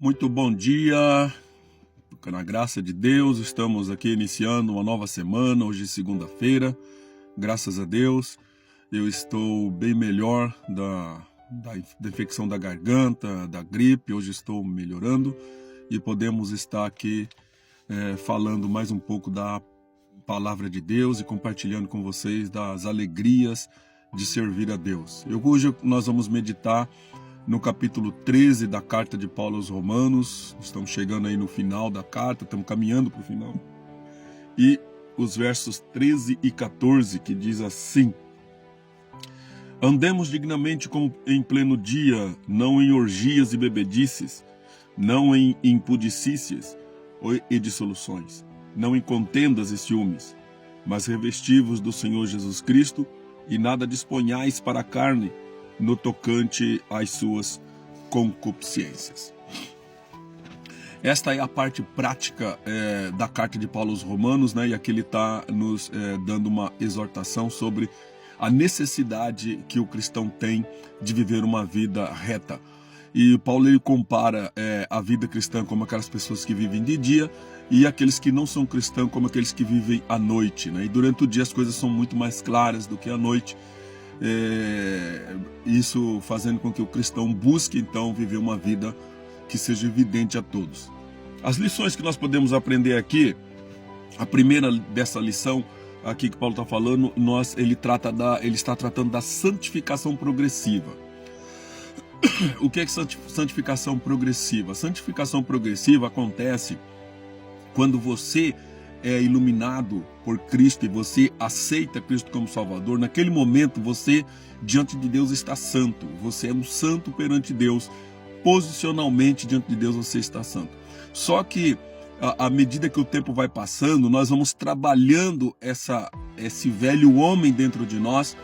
Muito bom dia, na graça de Deus, estamos aqui iniciando uma nova semana, hoje é segunda-feira, graças a Deus, eu estou bem melhor da infecção da garganta, da gripe, hoje estou melhorando e podemos estar aqui falando mais um pouco da palavra de Deus e compartilhando com vocês das alegrias de servir a Deus. Hoje nós vamos meditar no capítulo 13 da carta de Paulo aos Romanos. Estamos chegando aí no final da carta, estamos caminhando para o final. E os versos 13 e 14, que diz assim: andemos dignamente como em pleno dia, não em orgias e bebedices, não em impudicícias e dissoluções, não em contendas e ciúmes, mas revestivos do Senhor Jesus Cristo, e nada disponhais para a carne, no tocante às suas concupiscências. Esta é a parte prática da carta de Paulo aos Romanos, né? E aqui ele está nos dando uma exortação sobre a necessidade que o cristão tem de viver uma vida reta. E Paulo ele compara a vida cristã como aquelas pessoas que vivem de dia e aqueles que não são cristãos como aqueles que vivem à noite, né? E durante o dia as coisas são muito mais claras do que à noite. Isso fazendo com que o cristão busque então viver uma vida que seja evidente a todos. As lições que nós podemos aprender aqui, a primeira dessa lição aqui que Paulo está falando, ele está tratando da santificação progressiva. O que é santificação progressiva? Santificação progressiva acontece quando você é iluminado por Cristo e você aceita Cristo como Salvador. Naquele momento você diante de Deus está santo, você é um santo perante Deus, posicionalmente diante de Deus você está santo. Só que à medida que o tempo vai passando, nós vamos trabalhando esse velho homem dentro de nós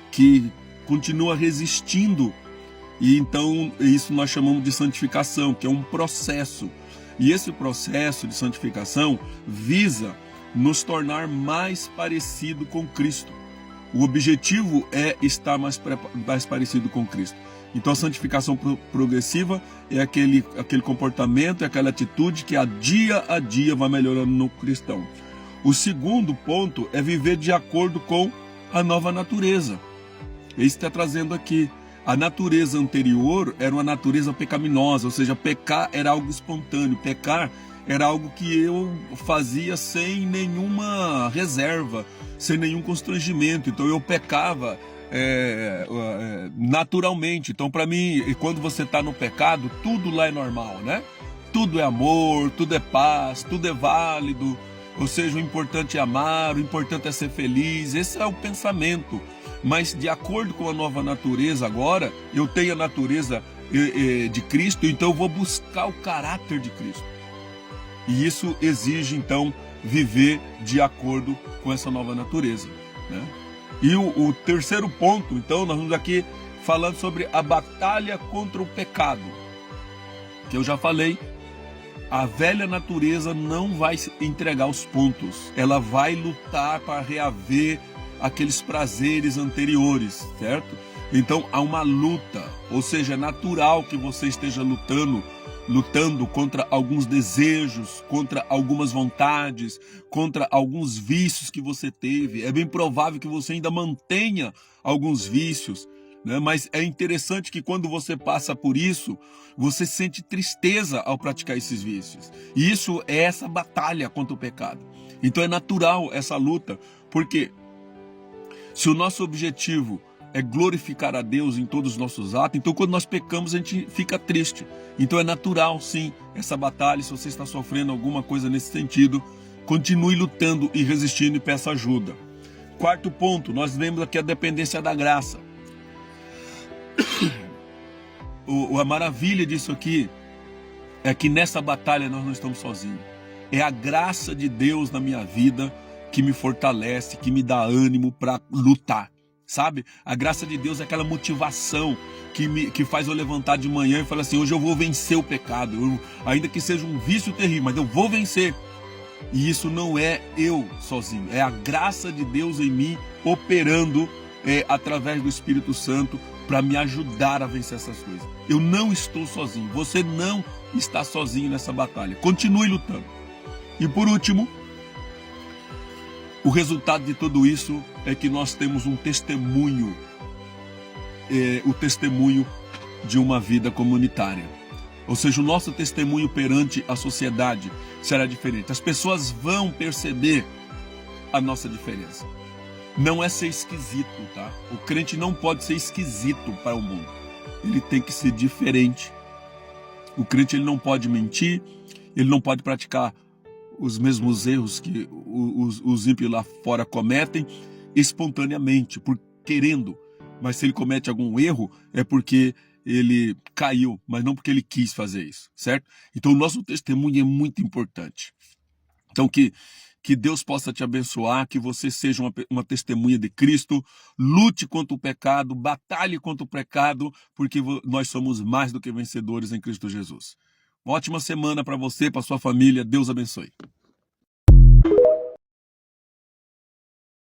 que continua resistindo, e então isso nós chamamos de santificação, que é um processo. E esse processo de santificação visa nos tornar mais parecido com Cristo. O objetivo é estar mais parecido com Cristo. Então a santificação progressiva é aquele comportamento, é aquela atitude que a dia vai melhorando no cristão. O segundo ponto é viver de acordo com a nova natureza. Isso está trazendo aqui. A natureza anterior era uma natureza pecaminosa, ou seja, pecar era algo espontâneo, pecar era algo que eu fazia sem nenhuma reserva, sem nenhum constrangimento. Então eu pecava naturalmente. Então para mim, quando você está no pecado, tudo lá é normal, né? Tudo é amor, tudo é paz, tudo é válido. Ou seja, o importante é amar, o importante é ser feliz. Esse é o pensamento. Mas de acordo com a nova natureza agora, eu tenho a natureza de Cristo, então eu vou buscar o caráter de Cristo. E isso exige então viver de acordo com essa nova natureza, né? E o terceiro ponto, então, nós vamos aqui falando sobre a batalha contra o pecado. Que eu já falei, a velha natureza não vai entregar os pontos, ela vai lutar para reaver aqueles prazeres anteriores, certo? Então há uma luta, ou seja, é natural que você esteja lutando contra alguns desejos, contra algumas vontades, contra alguns vícios que você teve. É bem provável que você ainda mantenha alguns vícios, né? Mas é interessante que quando você passa por isso, você sente tristeza ao praticar esses vícios. E isso é essa batalha contra o pecado. Então é natural essa luta, porque se o nosso objetivo é glorificar a Deus em todos os nossos atos, então quando nós pecamos a gente fica triste. Então é natural sim essa batalha. Se você está sofrendo alguma coisa nesse sentido, continue lutando e resistindo e peça ajuda. Quarto ponto, nós vemos aqui a dependência da graça. A maravilha disso aqui é que nessa batalha nós não estamos sozinhos. É a graça de Deus na minha vida que me fortalece, que me dá ânimo para lutar, sabe? A graça de Deus é aquela motivação que faz eu levantar de manhã e falar assim: hoje eu vou vencer o pecado, ainda que seja um vício terrível, mas eu vou vencer. E isso não é eu sozinho, é a graça de Deus em mim operando através do Espírito Santo para me ajudar a vencer essas coisas. Eu não estou sozinho, você não está sozinho nessa batalha. Continue lutando. E por último, o resultado de tudo isso é que nós temos um testemunho, o testemunho de uma vida comunitária. Ou seja, o nosso testemunho perante a sociedade será diferente. As pessoas vão perceber a nossa diferença. Não é ser esquisito, tá? O crente não pode ser esquisito para o mundo. Ele tem que ser diferente. O crente ele não pode mentir, ele não pode praticar os mesmos erros que os ímpios lá fora cometem espontaneamente, por querendo. Mas se ele comete algum erro, é porque ele caiu, mas não porque ele quis fazer isso, certo? Então o nosso testemunho é muito importante. Então que Deus possa te abençoar, que você seja uma testemunha de Cristo, lute contra o pecado, batalhe contra o pecado, porque nós somos mais do que vencedores em Cristo Jesus. Uma ótima semana para você, para sua família, Deus abençoe.